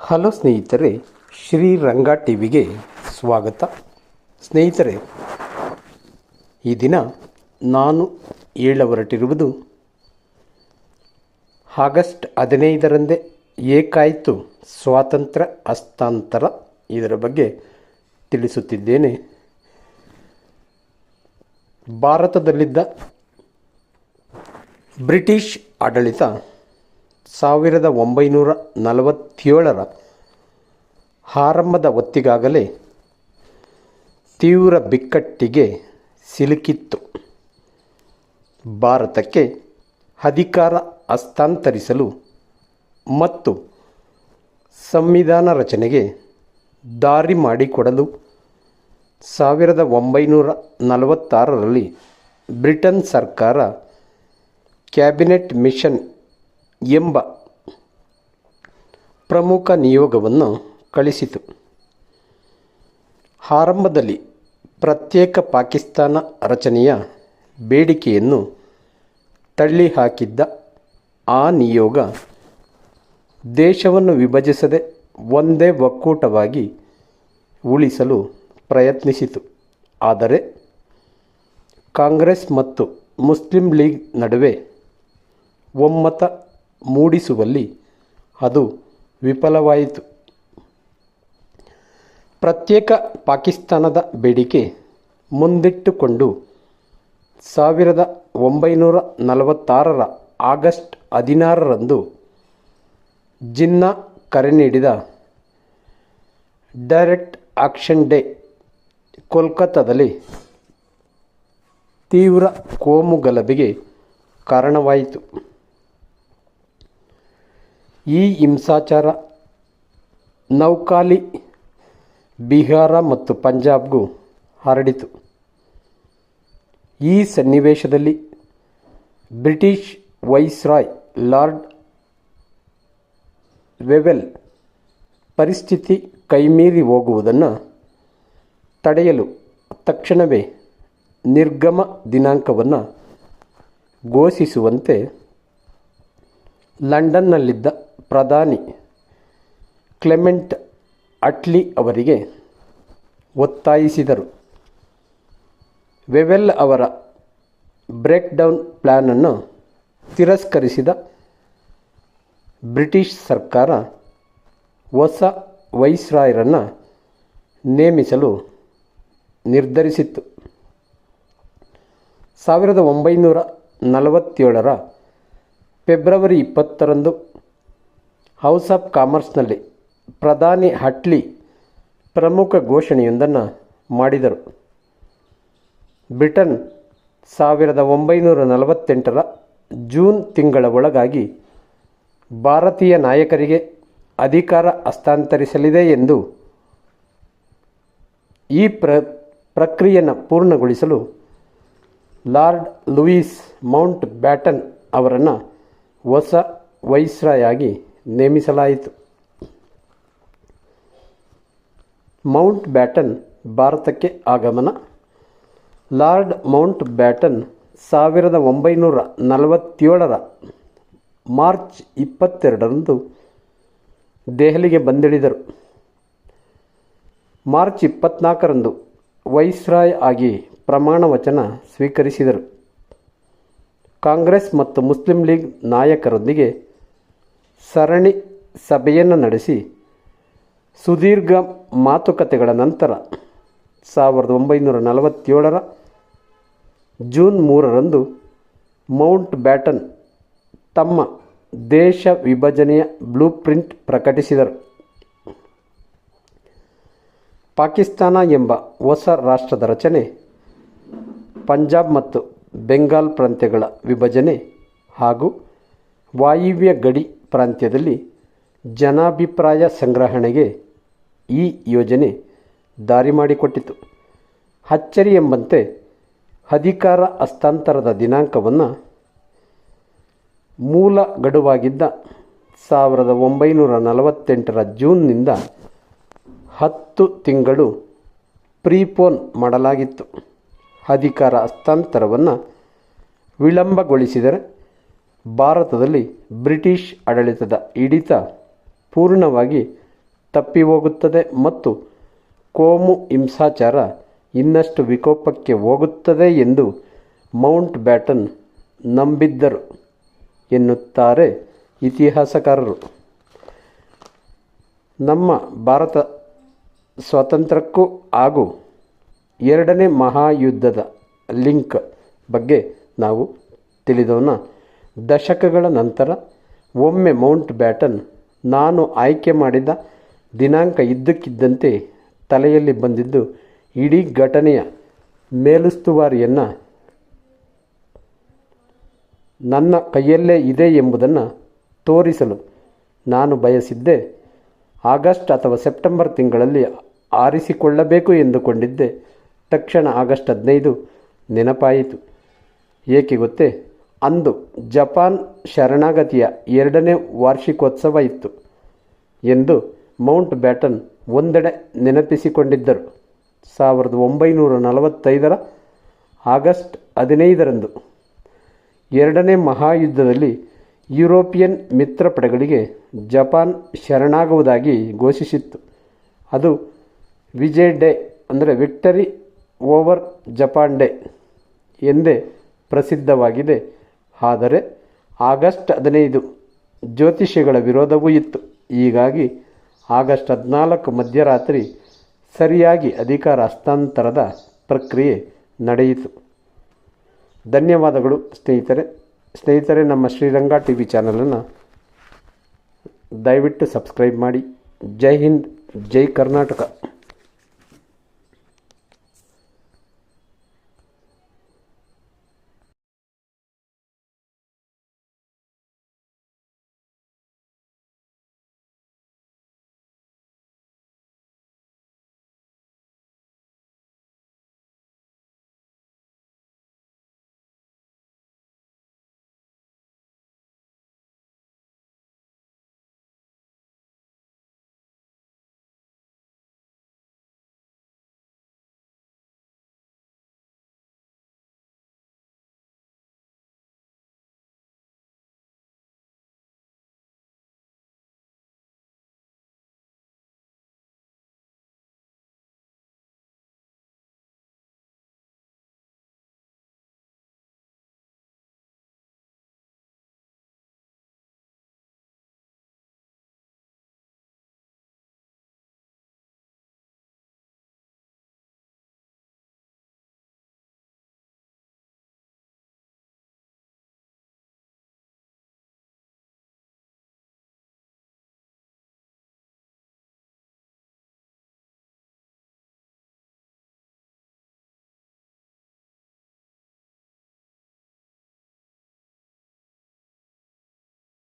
Hello ಸ್ನೇಹಿತರೆ, ಶ್ರೀರಂಗ ಟಿವಿಗೆ ಸ್ವಾಗತ. ಸ್ನೇಹಿತರೆ, ಈ ದಿನ ನಾನು ಹೇಳಹೊರಟಿರುವುದು ಆಗಸ್ಟ್ 15ರಂದೇ ಏಕಾಯಿತು ಸ್ವಾತಂತ್ರ್ಯ ಹಸ್ತಾಂತರ. ಇದರ ಬಗ್ಗೆ ತಿಳಿಸುತ್ತಿದ್ದೇನೆ. ಭಾರತದಲ್ಲಿದ್ದ ಬ್ರಿಟಿಷ್ ಆಡಳಿತ 1947ರ ಆರಂಭದ ಹೊತ್ತಿಗಾಗಲೇ ತೀವ್ರ ಬಿಕ್ಕಟ್ಟಿಗೆ ಸಿಲುಕಿತ್ತು. ಭಾರತಕ್ಕೆ ಅಧಿಕಾರ ಹಸ್ತಾಂತರಿಸಲು ಮತ್ತು ಸಂವಿಧಾನ ರಚನೆಗೆ ದಾರಿ ಮಾಡಿಕೊಡಲು 1946ರಲ್ಲಿ ಬ್ರಿಟನ್ ಸರ್ಕಾರ ಕ್ಯಾಬಿನೆಟ್ ಮಿಷನ್ ಎಂಬ ಪ್ರಮುಖ ನಿಯೋಗವನ್ನು ಕಳಿಸಿತು. ಆರಂಭದಲ್ಲಿ ಪ್ರತ್ಯೇಕ ಪಾಕಿಸ್ತಾನ ರಚನೆಯ ಬೇಡಿಕೆಯನ್ನು ತಳ್ಳಿಹಾಕಿದ್ದ ಆ ನಿಯೋಗ ದೇಶವನ್ನು ವಿಭಜಿಸದೆ ಒಂದೇ ಒಕ್ಕೂಟವಾಗಿ ಉಳಿಸಲು ಪ್ರಯತ್ನಿಸಿತು. ಆದರೆ ಕಾಂಗ್ರೆಸ್ ಮತ್ತು ಮುಸ್ಲಿಂ ಲೀಗ್ ನಡುವೆ ಒಮ್ಮತ ಮೂಡಿಸುವಲ್ಲಿ ಅದು ವಿಫಲವಾಯಿತು. ಪ್ರತ್ಯೇಕ ಪಾಕಿಸ್ತಾನದ ಬೇಡಿಕೆ ಮುಂದಿಟ್ಟುಕೊಂಡು 1946ರ ಆಗಸ್ಟ್ 16ರಂದು ಜಿನ್ನಾ ಕರೆ ನೀಡಿದ ಡೈರೆಕ್ಟ್ ಆಕ್ಷನ್ ಡೇ ಕೋಲ್ಕತ್ತಾದಲ್ಲಿ ತೀವ್ರ ಕೋಮುಗಲಭೆಗೆ ಕಾರಣವಾಯಿತು. ಈ ಹಿಂಸಾಚಾರ ನೌಖಾಲಿ, ಬಿಹಾರ ಮತ್ತು ಪಂಜಾಬ್ಗೂ ಹರಡಿತು. ಈ ಸನ್ನಿವೇಶದಲ್ಲಿ ಬ್ರಿಟಿಷ್ ವೈಸ್ರಾಯ್ ಲಾರ್ಡ್ ವೆವೆಲ್ ಪರಿಸ್ಥಿತಿ ಕೈಮೀರಿ ಹೋಗುವುದನ್ನು ತಡೆಯಲು ತಕ್ಷಣವೇ ನಿರ್ಗಮ ದಿನಾಂಕವನ್ನು ಘೋಷಿಸುವಂತೆ ಲಂಡನ್ನಲ್ಲಿದ್ದ ಪ್ರಧಾನಿ ಕ್ಲೆಮೆಂಟ್ ಅಟ್ಲಿ ಅವರಿಗೆ ಒತ್ತಾಯಿಸಿದರು. ವೆವೆಲ್ ಅವರ ಬ್ರೇಕ್ ಡೌನ್ ಪ್ಲ್ಯಾನನ್ನು ತಿರಸ್ಕರಿಸಿದ ಬ್ರಿಟಿಷ್ ಸರ್ಕಾರ ಹೊಸ ವೈಸ್ರಾಯರನ್ನು ನೇಮಿಸಲು ನಿರ್ಧರಿಸಿತ್ತು. 1947ರ ಫೆಬ್ರವರಿ 20ರಂದು ಹೌಸ್ ಆಫ್ ಕಾಮರ್ಸ್ನಲ್ಲಿ ಪ್ರಧಾನಿ ಅಟ್ಲಿ ಪ್ರಮುಖ ಘೋಷಣೆಯೊಂದನ್ನು ಮಾಡಿದರು. ಬ್ರಿಟನ್ 1948ರ ಜೂನ್ ತಿಂಗಳ ಒಳಗಾಗಿ ಭಾರತೀಯ ನಾಯಕರಿಗೆ ಅಧಿಕಾರ ಹಸ್ತಾಂತರಿಸಲಿದೆ ಎಂದು. ಈ ಪ್ರಕ್ರಿಯೆಯನ್ನು ಪೂರ್ಣಗೊಳಿಸಲು ಲಾರ್ಡ್ ಲೂಯಿಸ್ ಮೌಂಟ್ ಬ್ಯಾಟನ್ ಅವರನ್ನು ಹೊಸ ವೈಸ್ರಾಯ್ ಆಗಿ ನೇಮಿಸಲಾಯಿತು. ಮೌಂಟ್ ಬ್ಯಾಟನ್ ಭಾರತಕ್ಕೆ ಆಗಮನ. ಲಾರ್ಡ್ ಮೌಂಟ್ ಬ್ಯಾಟನ್ 1947ರ ಮಾರ್ಚ್ 22ರಂದು ದೆಹಲಿಗೆ ಬಂದಿಳಿದರು. ಮಾರ್ಚ್ 24ರಂದು ವೈಸ್ರಾಯ್ ಆಗಿ ಪ್ರಮಾಣ ವಚನ ಸ್ವೀಕರಿಸಿದರು. ಕಾಂಗ್ರೆಸ್ ಮತ್ತು ಮುಸ್ಲಿಂ ಲೀಗ್ ನಾಯಕರೊಂದಿಗೆ ಸರಣಿ ಸಭೆಯನ್ನು ನಡೆಸಿ ಸುದೀರ್ಘ ಮಾತುಕತೆಗಳ ನಂತರ 1947ರ ಜೂನ್ 3ರಂದು ಮೌಂಟ್ ಬ್ಯಾಟನ್ ತಮ್ಮ ದೇಶ ವಿಭಜನೆಯ ಬ್ಲೂಪ್ರಿಂಟ್ ಪ್ರಕಟಿಸಿದರು. ಪಾಕಿಸ್ತಾನ ಎಂಬ ಹೊಸ ರಾಷ್ಟ್ರದ ರಚನೆ, ಪಂಜಾಬ್ ಮತ್ತು ಬೆಂಗಾಲ್ ಪ್ರಾಂತ್ಯಗಳ ವಿಭಜನೆ ಹಾಗೂ ವಾಯುವ್ಯ ಗಡಿ ಪ್ರಾಂತ್ಯದಲ್ಲಿ ಜನಾಭಿಪ್ರಾಯ ಸಂಗ್ರಹಣೆಗೆ ಈ ಯೋಜನೆ ದಾರಿ ಮಾಡಿಕೊಟ್ಟಿತು. ಅಚ್ಚರಿ ಎಂಬಂತೆ ಅಧಿಕಾರ ಹಸ್ತಾಂತರದ ದಿನಾಂಕವನ್ನು ಮೂಲ ಗಡುವಾಗಿದ್ದ 1948ರ ಜೂನ್ನಿಂದ 10 ತಿಂಗಳು ಪ್ರೀಪೋನ್ ಮಾಡಲಾಗಿತ್ತು. ಅಧಿಕಾರ ಹಸ್ತಾಂತರವನ್ನು ವಿಳಂಬಗೊಳಿಸಿದರೆ ಭಾರತದಲ್ಲಿ ಬ್ರಿಟಿಷ್ ಆಡಳಿತದ ಹಿಡಿತ ಪೂರ್ಣವಾಗಿ ತಪ್ಪಿ ಹೋಗುತ್ತದೆ ಮತ್ತು ಕೋಮು ಹಿಂಸಾಚಾರ ಇನ್ನಷ್ಟು ವಿಕೋಪಕ್ಕೆ ಹೋಗುತ್ತದೆ ಎಂದು ಮೌಂಟ್ ಬ್ಯಾಟನ್ ನಂಬಿದ್ದರು ಎನ್ನುತ್ತಾರೆ ಇತಿಹಾಸಕಾರರು. ನಮ್ಮ ಭಾರತ ಸ್ವಾತಂತ್ರ್ಯಕ್ಕೂ ಹಾಗೂ ಎರಡನೇ ಮಹಾಯುದ್ಧದ ಲಿಂಕ್ ಬಗ್ಗೆ ನಾವು ತಿಳಿದೋಣ. ದಶಕಗಳ ನಂತರ ಒಮ್ಮೆ ಮೌಂಟ್ ಬ್ಯಾಟನ್ ನಾನು ಆಯ್ಕೆ ಮಾಡಿದ ದಿನಾಂಕ ಇದ್ದಕ್ಕಿದ್ದಂತೆ ತಲೆಯಲ್ಲಿ ಬಂದಿದ್ದು ಇಡೀ ಘಟನೆಯ ಮೇಲುಸ್ತುವಾರಿಯನ್ನು ನನ್ನ ಕೈಯಲ್ಲೇ ಇದೆ ಎಂಬುದನ್ನು ತೋರಿಸಲು ನಾನು ಬಯಸಿದ್ದೆ. ಆಗಸ್ಟ್ ಅಥವಾ ಸೆಪ್ಟೆಂಬರ್ ತಿಂಗಳಲ್ಲಿ ಆರಿಸಿಕೊಳ್ಳಬೇಕು ಎಂದುಕೊಂಡಿದ್ದೆ. ತಕ್ಷಣ ಆಗಸ್ಟ್ 15 ನೆನಪಾಯಿತು. ಏಕೆ ಗೊತ್ತೇ? ಅಂದು ಜಪಾನ್ ಶರಣಾಗತಿಯ 2ನೇ ವಾರ್ಷಿಕೋತ್ಸವ ಇತ್ತು ಎಂದು ಮೌಂಟ್ ಬ್ಯಾಟನ್ ಒಂದೆಡೆ ನೆನಪಿಸಿಕೊಂಡಿದ್ದರು. 1945 ಆಗಸ್ಟ್ 15ರಂದು ಎರಡನೇ ಮಹಾಯುದ್ಧದಲ್ಲಿ ಯುರೋಪಿಯನ್ ಮಿತ್ರಪಡೆಗಳಿಗೆ ಜಪಾನ್ ಶರಣಾಗುವುದಾಗಿ ಘೋಷಿಸಿತ್ತು. ಅದು ವಿಜಯ್ ಡೇ ಅಂದರೆ ವಿಕ್ಟರಿ ಓವರ್ ಜಪಾನ್ ಡೇ ಎಂದೇ ಪ್ರಸಿದ್ಧವಾಗಿದೆ. ಆದರೆ ಆಗಸ್ಟ್ 15 ಜ್ಯೋತಿಷಿಗಳ ವಿರೋಧವೂ ಇತ್ತು. ಹೀಗಾಗಿ ಆಗಸ್ಟ್ 14 ಮಧ್ಯರಾತ್ರಿ ಸರಿಯಾಗಿ ಅಧಿಕಾರ ಹಸ್ತಾಂತರದ ಪ್ರಕ್ರಿಯೆ ನಡೆಯಿತು. ಧನ್ಯವಾದಗಳು ಸ್ನೇಹಿತರೆ, ನಮ್ಮ ಶ್ರೀರಂಗ ಟಿವಿ ಚಾನಲನ್ನು ದಯವಿಟ್ಟು ಸಬ್ಸ್ಕ್ರೈಬ್ ಮಾಡಿ. ಜೈ ಹಿಂದ್, ಜೈ ಕರ್ನಾಟಕ.